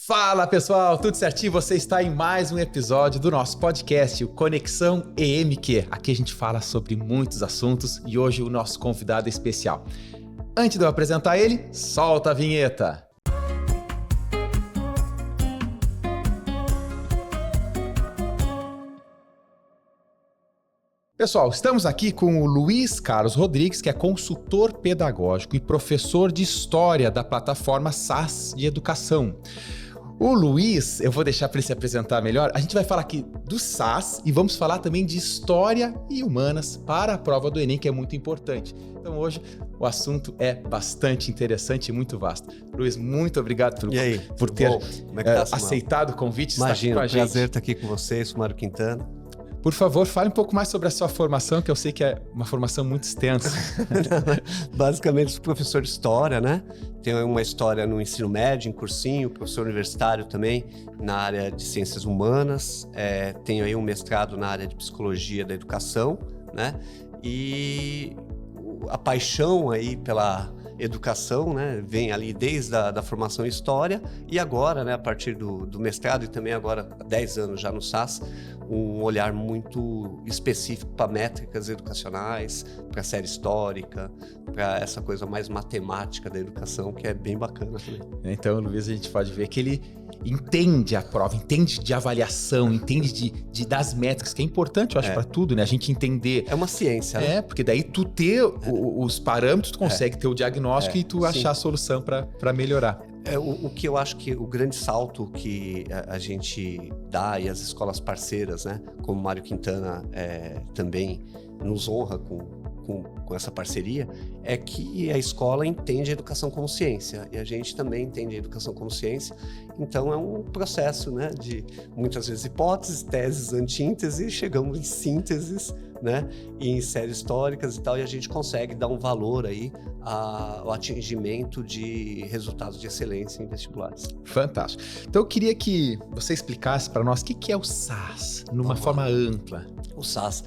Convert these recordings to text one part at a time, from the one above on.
Fala pessoal, tudo certinho? Você está em mais um episódio do nosso podcast, o Conexão EMQ. Aqui a gente fala sobre muitos assuntos e hoje o nosso convidado é especial. Antes de eu apresentar ele, solta a vinheta. Pessoal, estamos aqui com o Luiz Carlos Rodrigues, que é consultor pedagógico e professor de História da plataforma SAS de Educação. O Luiz, eu vou deixar para ele se apresentar melhor. A gente vai falar aqui do SAS e vamos falar também de História e Humanas para a prova do Enem, que é muito importante. Então hoje o assunto é bastante interessante e muito vasto. Luiz, muito obrigado por ter aceitado o convite. Imagina, é um prazer estar aqui com vocês, Mário Quintana. Por favor, fale um pouco mais sobre a sua formação, que eu sei que é uma formação muito extensa. Basicamente, sou professor de História, né? Tenho uma história no ensino médio, em cursinho, professor universitário também, na área de Ciências Humanas. Tenho aí um mestrado na área de Psicologia da Educação, né? E a paixão aí pela educação, né, vem ali desde a formação em História e agora, né, a partir do mestrado e também agora há 10 anos já no SAS, um olhar muito específico para métricas educacionais, para a série histórica, para essa coisa mais matemática da educação, que é bem bacana também. Então, Luiz, a gente pode ver que ele entende a prova, entende de avaliação, entende das métricas, que é importante, eu acho, para tudo, né? A gente entender. É uma ciência, né? Porque daí tu ter os parâmetros, tu consegue ter o diagnóstico e tu achar a solução para melhorar. O que eu acho que o grande salto que a gente dá e as escolas parceiras, né, como Mário Quintana também nos honra com essa parceria, é que a escola entende a educação como ciência e a gente também entende a educação como ciência. Então é um processo, né, de muitas vezes hipóteses, teses, antíteses, chegamos em sínteses, né, e em séries históricas e tal, e a gente consegue dar um valor aí ao atingimento de resultados de excelência em vestibulares. Fantástico. Então eu queria que você explicasse para nós o que é o SAS, numa forma ampla. O SAS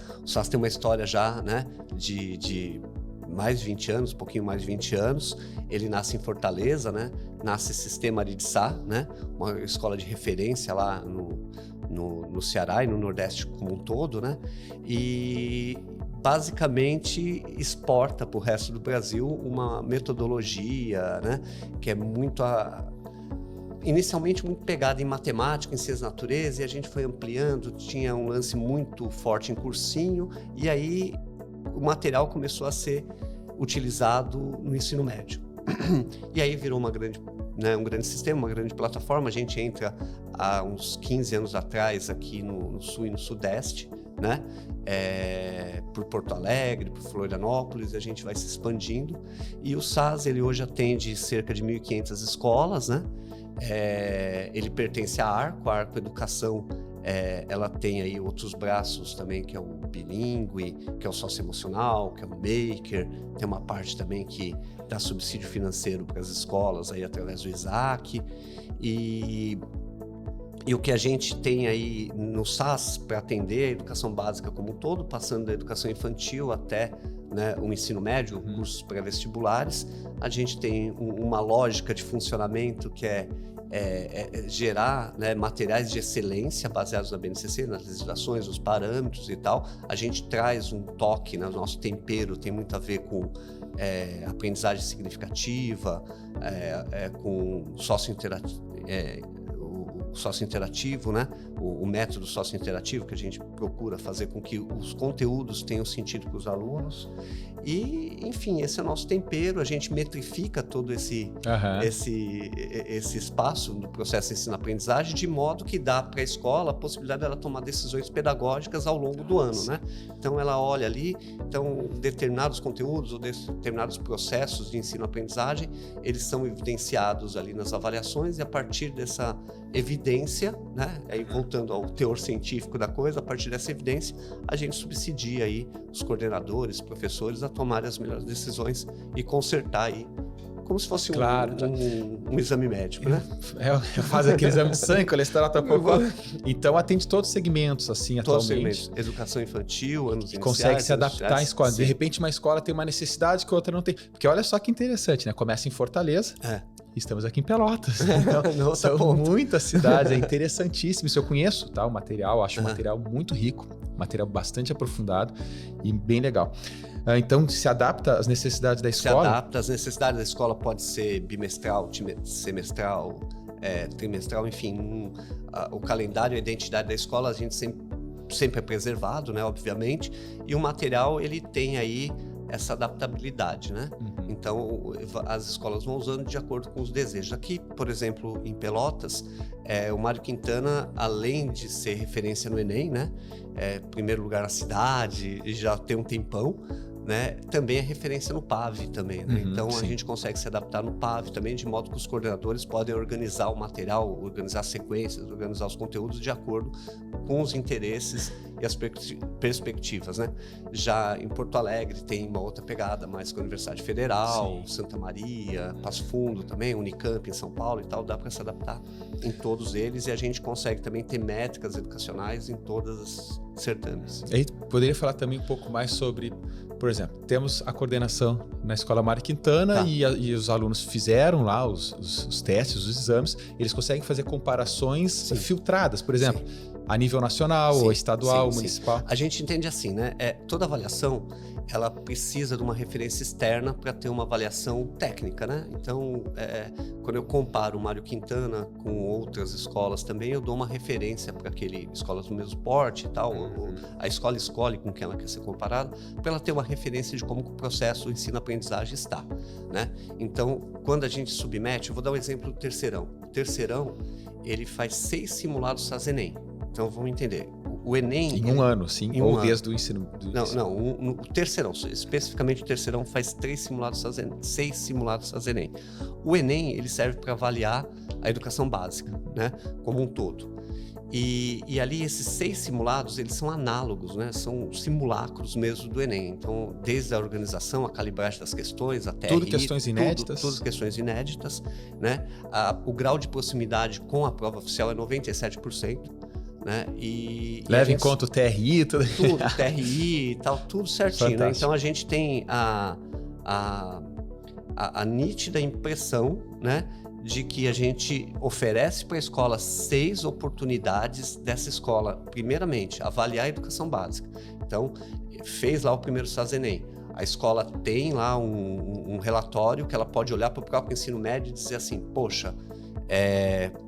tem uma história já, né, de mais de 20 anos, um pouquinho mais de 20 anos. Ele nasce em Fortaleza, né, nasce Sistema Aritzá, né, uma escola de referência lá no Ceará e no Nordeste como um todo, né, e basicamente exporta para o resto do Brasil uma metodologia, né, que é muito inicialmente muito pegada em matemática, em ciências da natureza, e a gente foi ampliando, tinha um lance muito forte em cursinho, e aí o material começou a ser utilizado no ensino médio. E aí virou um grande sistema, uma grande plataforma. A gente entra há uns 15 anos atrás aqui no Sul e no Sudeste, né? Por Porto Alegre, por Florianópolis, a gente vai se expandindo. E o SAS, ele hoje atende cerca de 1.500 escolas, né? Ele pertence à Arco, a Arco Educação, ela tem aí outros braços também, que é o bilíngue, que é o socioemocional, que é o maker, tem uma parte também que dá subsídio financeiro para as escolas aí através do Isaac, e o que a gente tem aí no SAS para atender a educação básica como um todo, passando da educação infantil até, né, o ensino médio, cursos pré-vestibulares, a gente tem uma lógica de funcionamento que é gerar, né, materiais de excelência baseados na BNCC, nas legislações, nos parâmetros e tal. A gente traz um toque, né, o nosso tempero tem muito a ver com aprendizagem significativa, com sócio-interativo, né? O método sócio-interativo que a gente procura fazer com que os conteúdos tenham sentido para os alunos. E, enfim, esse é o nosso tempero. A gente metrifica todo esse espaço do processo de ensino-aprendizagem, de modo que dá para a escola a possibilidade dela tomar decisões pedagógicas ao longo do ano, né? Então, ela olha ali, determinados conteúdos ou determinados processos de ensino-aprendizagem, eles são evidenciados ali nas avaliações, e a partir dessa evidência, né? Aí voltando ao teor científico da coisa, a partir dessa evidência, a gente subsidia aí os coordenadores, professores a tomarem as melhores decisões e consertar aí, como se fosse um exame médico, né? Faz aquele exame de sangue, colesterol, então atende todos os segmentos, assim, todos atualmente. Os segmentos. Educação infantil, anos iniciais. Consegue se adaptar à escola. Sim. De repente uma escola tem uma necessidade que a outra não tem. Porque olha só que interessante, né? Começa em Fortaleza. estamos aqui em Pelotas. Então, são muitas cidades, é interessantíssimo. Isso eu conheço, tá? O material, acho o material muito rico, material bastante aprofundado e bem legal. Então, se adapta às necessidades da escola? Se adapta às necessidades da escola, pode ser bimestral, semestral, trimestral, enfim. O calendário e a identidade da escola a gente sempre é preservado, né, obviamente, e o material ele tem aí essa adaptabilidade, né? Então, as escolas vão usando de acordo com os desejos. Aqui, por exemplo, em Pelotas, o Mário Quintana, além de ser referência no Enem, né? Primeiro lugar na cidade, já tem um tempão, né? Também é referência no PAV também, né? Então, sim, a gente consegue se adaptar no PAV também, de modo que os coordenadores podem organizar o material, organizar sequências, organizar os conteúdos de acordo com os interesses e as perspectivas, né? Já em Porto Alegre tem uma outra pegada, mais com a Universidade Federal, sim, Santa Maria, Passo Fundo também, Unicamp em São Paulo e tal, dá para se adaptar em todos eles e a gente consegue também ter métricas educacionais em todas as certames. E aí, poderia falar também um pouco mais sobre, por exemplo, temos a coordenação na Escola Mário Quintana, tá, e os alunos fizeram lá os testes, os exames, eles conseguem fazer comparações, sim, filtradas, por exemplo, sim, a nível nacional, sim, ou estadual, sim, municipal. Sim. A gente entende assim, né? Toda avaliação, ela precisa de uma referência externa para ter uma avaliação técnica, né? Então, quando eu comparo o Mário Quintana com outras escolas também, eu dou uma referência para escolas do mesmo porte e tal, a escola escolhe com quem ela quer ser comparada, para ela ter uma referência de como o processo ensino-aprendizagem está, né? Então, quando a gente submete, eu vou dar um exemplo do terceirão. O terceirão, ele faz 6 simulados SAS-ENEM. Então, vamos entender. O Enem... Em um ano, sim? Ou desde o ensino... Não, o terceirão, especificamente o terceirão, faz 6 simulados SAS-ENEM. O Enem, ele serve para avaliar a educação básica, né? Como um todo. E ali, esses 6 simulados, eles são análogos, né? São simulacros mesmo do Enem. Então, desde a organização, a calibragem das questões, até... Tudo questões inéditas. Tudo questões inéditas, né? O grau de proximidade com a prova oficial é 97%. Né? Leva em conta o TRI, tudo TRI e tal, tudo certinho, né? Então a gente tem a nítida impressão, né, de que a gente oferece para a escola 6 oportunidades dessa escola, primeiramente, avaliar a educação básica. Então, fez lá o primeiro SAS-ENEM. A escola tem lá um relatório que ela pode olhar para o próprio ensino médio e dizer assim, poxa,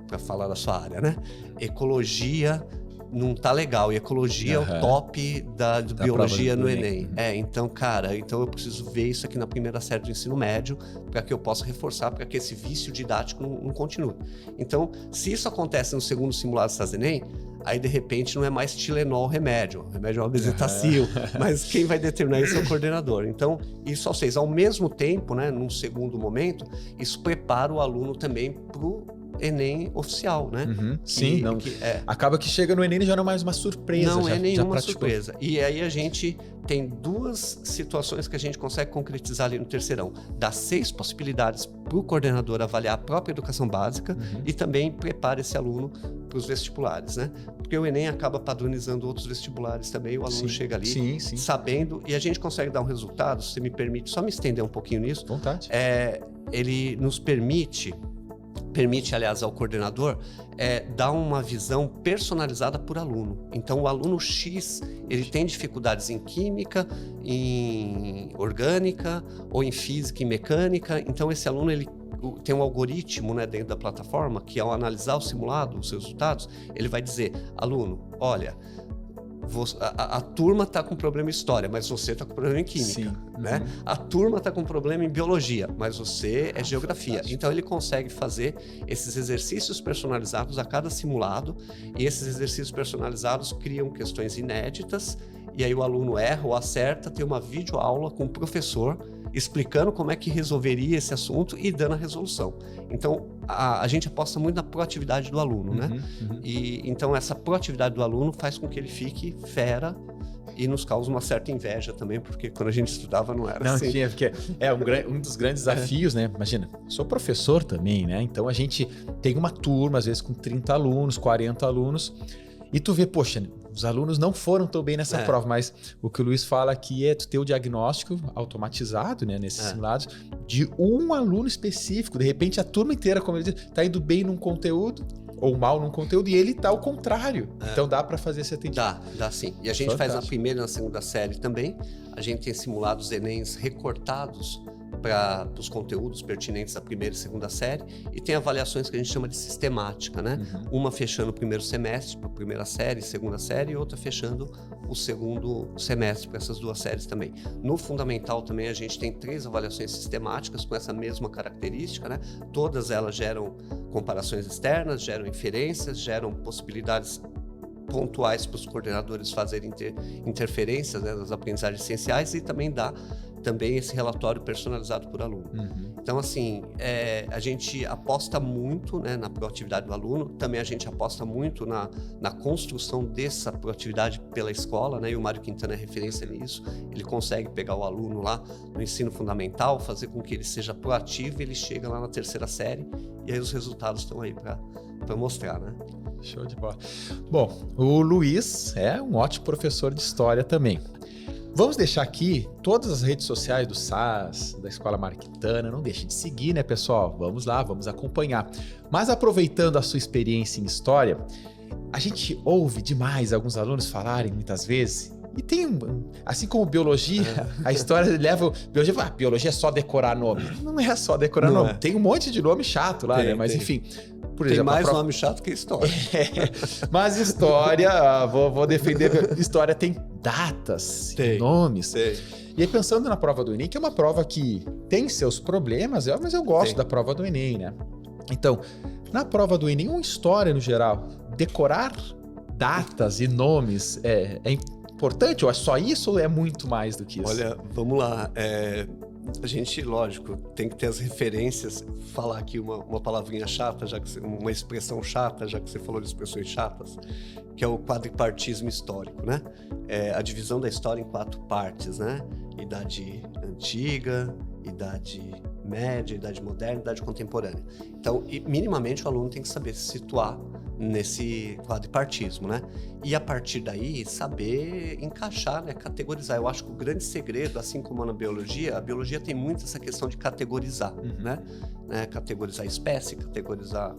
para falar da sua área, né? Ecologia não tá legal, e ecologia é o top da biologia no Enem. Então, cara, eu preciso ver isso aqui na primeira série do ensino médio para que eu possa reforçar, para que esse vício didático não continue. Então, se isso acontece no segundo simulado SAS-ENEM, aí de repente não é mais Tilenol o remédio é uma bezetacil, mas quem vai determinar isso é o coordenador. Então, isso aos 6. Ao mesmo tempo, né, num segundo momento, isso prepara o aluno também para o Enem oficial, né? Sim, acaba que chega no Enem e já não é mais uma surpresa. Não é nenhuma surpresa. E aí a gente tem 2 situações que a gente consegue concretizar ali no terceirão. Dá 6 possibilidades para o coordenador avaliar a própria educação básica e também prepara esse aluno para os vestibulares, né? Porque o Enem acaba padronizando outros vestibulares também, o aluno chega ali sabendo, e a gente consegue dar um resultado, se me permite, só me estender um pouquinho nisso. Vontade. Ele nos permite, aliás, ao coordenador, dar uma visão personalizada por aluno. Então, o aluno X, ele tem dificuldades em química, em orgânica, ou em física e mecânica. Então, esse aluno, ele tem um algoritmo, né, dentro da plataforma, que ao analisar o simulado, os seus resultados, ele vai dizer, aluno, olha... A turma está com problema em história, mas você está com problema em química, né? A turma está com problema em biologia, mas você é geografia. Fantástico. Então ele consegue fazer esses exercícios personalizados a cada simulado, e esses exercícios personalizados criam questões inéditas, e aí o aluno erra ou acerta, tem uma videoaula com o professor explicando como é que resolveria esse assunto e dando a resolução. Então, a gente aposta muito na proatividade do aluno, né? E então essa proatividade do aluno faz com que ele fique fera e nos causa uma certa inveja também, porque quando a gente estudava não era assim. Não tinha, porque um dos grandes desafios, né? Imagina, sou professor também, né? Então a gente tem uma turma, às vezes com 30 alunos, 40 alunos, E tu vê, poxa, os alunos não foram tão bem nessa prova, mas o que o Luiz fala aqui é tu ter o diagnóstico automatizado, né, nesses simulados, de um aluno específico. De repente, a turma inteira, como ele diz, tá indo bem num conteúdo ou mal num conteúdo, e ele tá ao contrário. Então dá para fazer esse atendimento. Dá sim. E a gente faz na primeira e na segunda série também. A gente tem simulados Enems recortados para os conteúdos pertinentes da primeira e segunda série, e tem avaliações que a gente chama de sistemática, né? Uma fechando o primeiro semestre para a primeira série, segunda série, e outra fechando o segundo semestre para essas duas séries também. No fundamental também a gente tem 3 avaliações sistemáticas com essa mesma característica, né? Todas elas geram comparações externas, geram inferências, geram possibilidades pontuais para os coordenadores fazerem interferências, né, das aprendizagens essenciais, e também dá esse relatório personalizado por aluno. Então, assim, a gente aposta muito, né, na proatividade do aluno, também a gente aposta muito na construção dessa proatividade pela escola, né, e o Mário Quintana é referência nisso. Ele consegue pegar o aluno lá no ensino fundamental, fazer com que ele seja proativo, e ele chega lá na terceira série, e aí os resultados estão aí para mostrar, né? Show de bola. Bom, o Luiz é um ótimo professor de história também. Vamos deixar aqui todas as redes sociais do SAS, da Escola Mário Quintana. Não deixe de seguir, né, pessoal? Vamos lá, vamos acompanhar. Mas aproveitando a sua experiência em história, a gente ouve demais alguns alunos falarem muitas vezes, e tem, assim como biologia, a história leva... Biologia é só decorar nome. Não é só decorar nome. Tem um monte de nome chato lá, né? Mas enfim... Por exemplo, tem mais nome chato que história. Mas história, vou defender, história tem datas, tem nomes. Tem. E aí pensando na prova do Enem, que é uma prova que tem seus problemas, mas eu gosto da prova do Enem, né? Então, na prova do Enem, ou história no geral, decorar datas e nomes é importante? Ou é só isso ou é muito mais do que isso? Olha, vamos lá. A gente, lógico, tem que ter as referências, falar aqui uma palavrinha chata, uma expressão chata, já que você falou de expressões chatas, que é o quadripartismo histórico, né? A divisão da história em 4 partes, né? Idade antiga, idade média, idade moderna, idade contemporânea. Então, minimamente o aluno tem que saber se situar nesse quadripartismo, né? E a partir daí saber encaixar, né? Categorizar. Eu acho que o grande segredo, assim como na biologia, a biologia tem muito essa questão de categorizar, né? Categorizar espécie, categorizar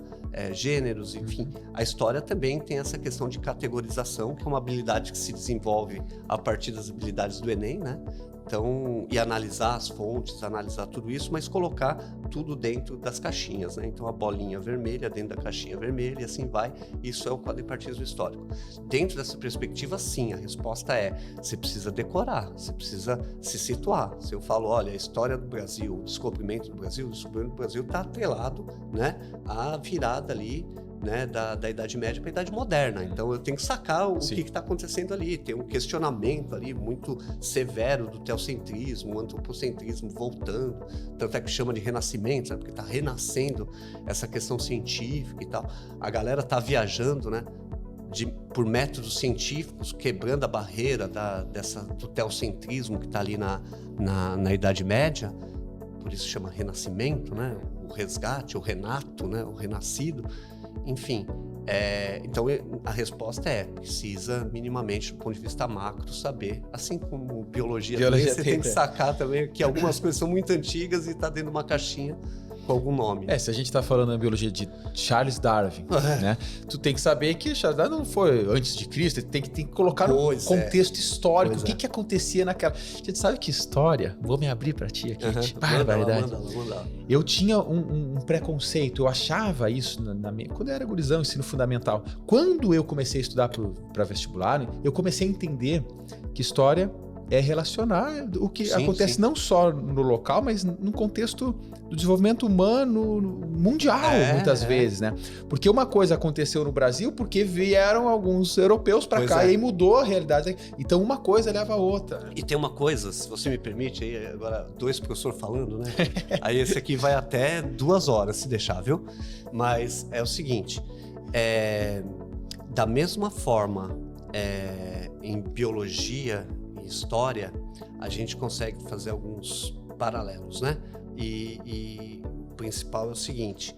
gêneros, enfim. A história também tem essa questão de categorização, que é uma habilidade que se desenvolve a partir das habilidades do Enem, né? Então, e analisar as fontes, analisar tudo isso, mas colocar tudo dentro das caixinhas, né? Então, a bolinha vermelha dentro da caixinha vermelha e assim vai. Isso é o quadripartismo histórico. Dentro dessa perspectiva, sim, a resposta é: você precisa decorar, você precisa se situar. Se eu falo, olha, a história do Brasil, o descobrimento do Brasil está atrelado, né, à virada ali, né, da Idade Média para a Idade Moderna. Então eu tenho que sacar o que está acontecendo ali. Tem um questionamento ali muito severo do teocentrismo, o antropocentrismo voltando. Tanto é que chama de renascimento, sabe? Porque está renascendo essa questão científica e tal. A galera está viajando, né, por métodos científicos, quebrando a barreira do teocentrismo que está ali na Idade Média. Por isso chama renascimento, né? O resgate, o renato, né? O renascido. Enfim, então a resposta precisa minimamente, do ponto de vista macro, saber, assim como biologia também, você tem que sacar também que algumas coisas são muito antigas e está dentro de uma caixinha com algum nome. Se a gente está falando na biologia de Charles Darwin, né? Tu tem que saber que Charles Darwin não foi antes de Cristo, tem que colocar no contexto histórico, o que acontecia naquela... A gente sabe que história, vou me abrir para ti aqui, barbaridade. Manda lá. Eu tinha um preconceito, eu achava isso quando eu era gurizão, ensino fundamental. Quando eu comecei a estudar para vestibular, eu comecei a entender que história é relacionar o que acontece não só no local, mas no contexto do desenvolvimento humano mundial, muitas vezes, né? Porque uma coisa aconteceu no Brasil porque vieram alguns europeus para cá e aí mudou a realidade. Então uma coisa leva a outra. E tem uma coisa, se você me permite, aí agora 2 professores falando, né? Aí esse aqui vai até 2 horas, se deixar, viu? Mas é o seguinte, da mesma forma, em biologia e história, a gente consegue fazer alguns paralelos, né? E o principal é o seguinte,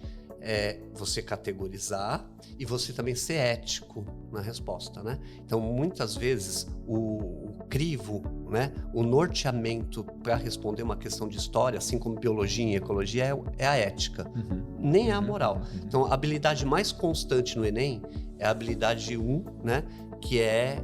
você categorizar e você também ser ético na resposta, né? Então, muitas vezes, o crivo, né, o norteamento para responder uma questão de história, assim como biologia e ecologia, é a ética, nem é a moral. Então, a habilidade mais constante no Enem é a habilidade 1, né, que é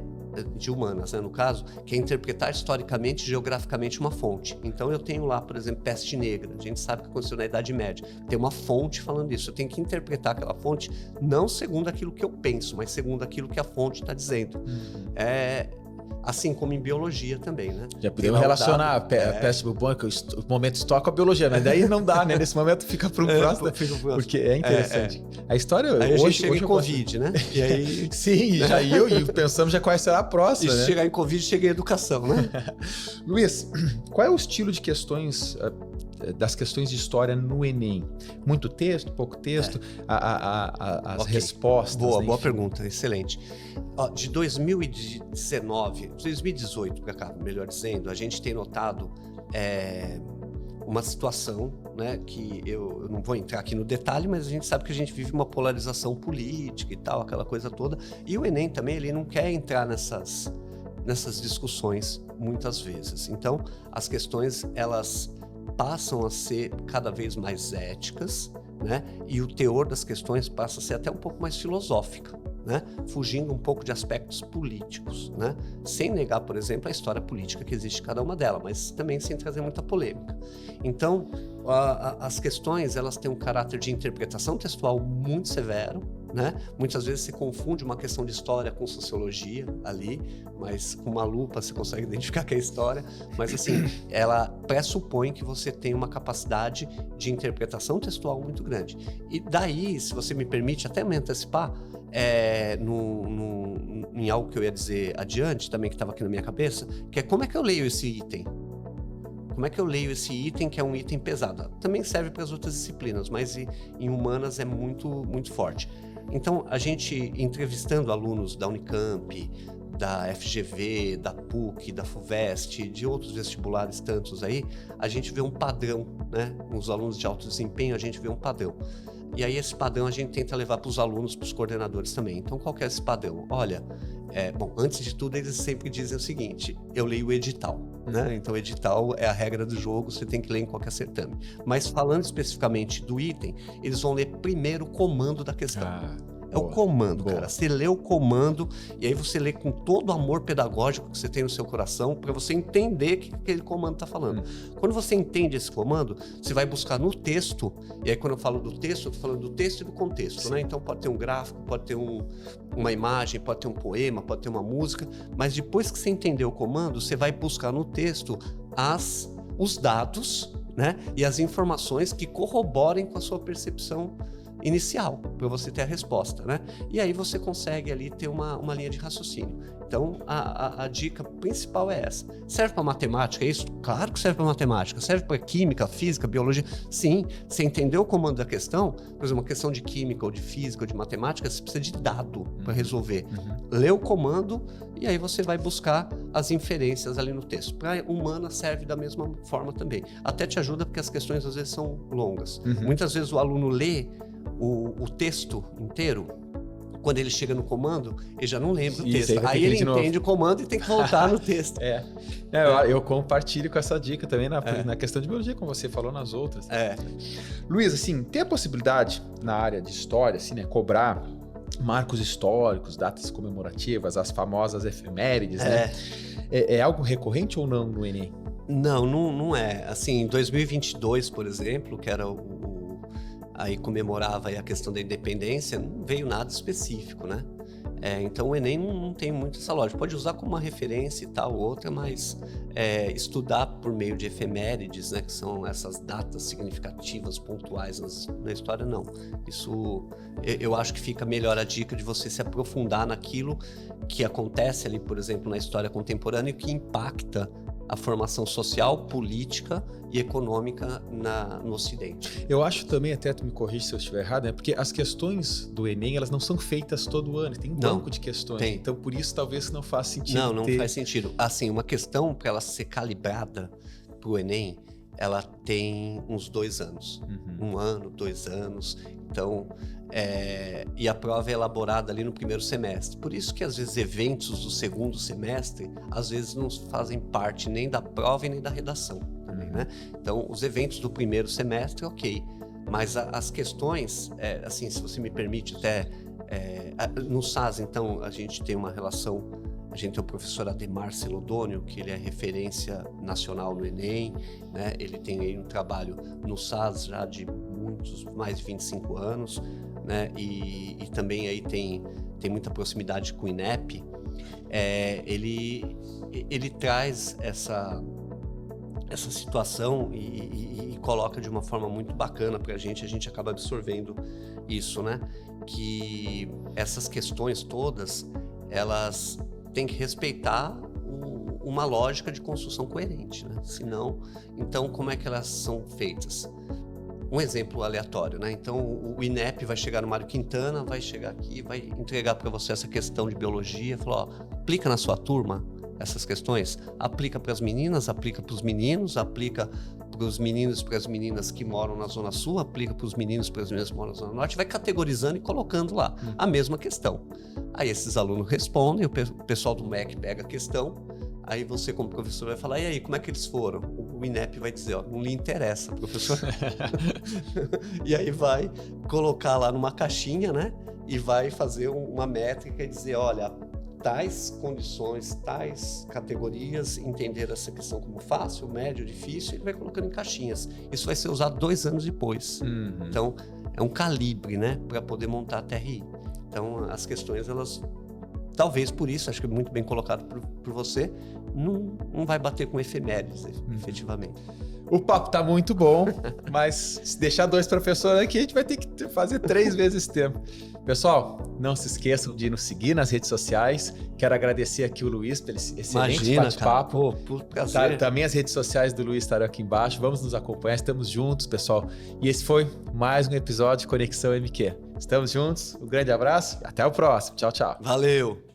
de humanas, né, no caso, que é interpretar historicamente e geograficamente uma fonte. Então eu tenho lá, por exemplo, peste negra. A gente sabe que aconteceu na Idade Média. Tem uma fonte falando isso. Eu tenho que interpretar aquela fonte não segundo aquilo que eu penso, mas segundo aquilo que a fonte está dizendo. Assim como em biologia também, né? Já podemos relacionar a peste bubônica, o momento histórico, a biologia, mas daí não dá, né? Nesse momento fica para um próximo, porque é interessante. A história aí hoje... a gente chega em Covid, né? E aí... Sim, já e pensamos já qual será a próxima, e né? Se chegar em Covid, chega em educação, né? Luiz, qual é o estilo de questões... das questões de história no Enem? Muito texto, pouco texto? As respostas? Boa pergunta, excelente. De 2018 para cá, melhor dizendo, a gente tem notado uma situação, né, que eu não vou entrar aqui no detalhe, mas a gente sabe que a gente vive uma polarização política e tal, aquela coisa toda. E o Enem também, ele não quer entrar nessas discussões muitas vezes. Então, as questões, elas passam a ser cada vez mais éticas, né? E o teor das questões passa a ser até um pouco mais filosófica, né? Fugindo um pouco de aspectos políticos, né? Sem negar, por exemplo, a história política que existe em cada uma delas, mas também sem trazer muita polêmica. Então, as questões, elas têm um caráter de interpretação textual muito severo, né? Muitas vezes se confunde uma questão de história com sociologia ali, mas com uma lupa você consegue identificar que é história, mas assim, ela pressupõe que você tem uma capacidade de interpretação textual muito grande. E daí, se você me permite até me antecipar, em algo que eu ia dizer adiante, também que estava aqui na minha cabeça, que é como é que eu leio esse item? Como é que eu leio esse item, que é um item pesado? Também serve para as outras disciplinas, mas em humanas é muito, muito forte. Então, a gente, entrevistando alunos da Unicamp, da FGV, da PUC, da FUVEST, de outros vestibulares tantos aí, a gente vê um padrão, né? Os alunos de alto desempenho, a gente vê um padrão. E aí esse padrão a gente tenta levar para os alunos, para os coordenadores também. Então, qual que é esse padrão? Olha, antes de tudo, eles sempre dizem o seguinte: eu leio o edital, né? Então, o edital é a regra do jogo, você tem que ler em qualquer certame. Mas falando especificamente do item, eles vão ler primeiro o comando da questão. É o comando, cara. Você lê o comando e aí você lê com todo o amor pedagógico que você tem no seu coração para você entender o que aquele comando está falando. Quando você entende esse comando, você vai buscar no texto, e aí quando eu falo do texto, eu tô falando do texto e do contexto, né? Então pode ter um gráfico, pode ter uma imagem, pode ter um poema, pode ter uma música, mas depois que você entender o comando, você vai buscar no texto os dados, né? E as informações que corroborem com a sua percepção inicial, para você ter a resposta, né? E aí você consegue ali ter uma linha de raciocínio. Então, a dica principal é essa. Serve para matemática, é isso? Claro que serve para matemática. Serve para química, física, biologia? Sim. Você entendeu o comando da questão? Por exemplo, uma questão de química, ou de física, ou de matemática, você precisa de dado para resolver. Lê o comando e aí você vai buscar as inferências ali no texto. Para humana serve da mesma forma também. Até te ajuda porque as questões às vezes são longas. Muitas vezes o aluno lê o texto inteiro, quando ele chega no comando, ele já não lembra o texto. Aí ele entende o comando e tem que voltar no texto. Eu compartilho com essa dica também na questão de biologia, como você falou nas outras. Luiz, assim, tem a possibilidade na área de história, assim, né, cobrar marcos históricos, datas comemorativas, as famosas efemérides, né? É algo recorrente ou não no Enem? Não é. Assim, em 2022, por exemplo, que era aí comemorava aí a questão da independência, não veio nada específico, né? Então o Enem não tem muito essa lógica. Pode usar como uma referência e tal, outra, mas estudar por meio de efemérides, né, que são essas datas significativas, pontuais na história, não. Isso, eu acho que fica melhor a dica de você se aprofundar naquilo que acontece ali, por exemplo, na história contemporânea e que impacta a formação social, política e econômica no Ocidente. Eu acho também, até tu me corrige se eu estiver errado, né? Porque as questões do Enem, elas não são feitas todo ano, tem um banco de questões. Tem. Então, por isso, talvez não faça sentido. Não faz sentido. Assim, uma questão para ela ser calibrada para o Enem, ela tem uns 2 anos. 1 ano, 2 anos. Então, e a prova é elaborada ali no primeiro semestre. Por isso que, às vezes, eventos do segundo semestre, às vezes, não fazem parte nem da prova e nem da redação também, né? Então, os eventos do primeiro semestre, ok. Mas as questões, assim, se você me permite até... no SAS, então, a gente tem uma relação... A gente tem o professor Ademar Celodônio, que ele é referência nacional no Enem, né? Ele tem aí um trabalho no SAS já de mais de 25 anos, né? E também aí tem muita proximidade com o INEP. Ele traz essa situação e coloca de uma forma muito bacana para a gente acaba absorvendo isso, né? Que essas questões todas, elas têm que respeitar uma lógica de construção coerente, né? Senão, então, como é que elas são feitas? Um exemplo aleatório, né? Então, o INEP vai chegar no Mário Quintana, vai chegar aqui, vai entregar para você essa questão de biologia, falar, ó, aplica na sua turma essas questões, aplica para as meninas, aplica para os meninos, aplica para os meninos e para as meninas que moram na Zona Sul, aplica para os meninos e para as meninas que moram na Zona Norte, vai categorizando e colocando lá a mesma questão. Aí esses alunos respondem, o pessoal do MEC pega a questão, aí você como professor vai falar, e aí, como é que eles foram? O INEP vai dizer, ó, não lhe interessa, professor. E aí vai colocar lá numa caixinha, né? E vai fazer uma métrica e dizer, olha, tais condições, tais categorias, entender essa questão como fácil, médio, difícil, ele vai colocando em caixinhas. Isso vai ser usado 2 anos depois. Então, é um calibre, né, para poder montar a TRI. Então, as questões, elas, talvez por isso, acho que é muito bem colocado por você, não vai bater com efemérides, efetivamente. O papo tá muito bom, mas se deixar 2 professores aqui, a gente vai ter que fazer 3 vezes esse tempo. Pessoal, não se esqueçam de nos seguir nas redes sociais. Quero agradecer aqui o Luiz pelo excelente bate-papo. Por prazer. Também as redes sociais do Luiz estarão aqui embaixo. Vamos nos acompanhar, estamos juntos, pessoal. E esse foi mais um episódio de Conexão MQ. Estamos juntos, um grande abraço e até o próximo. Tchau, tchau. Valeu!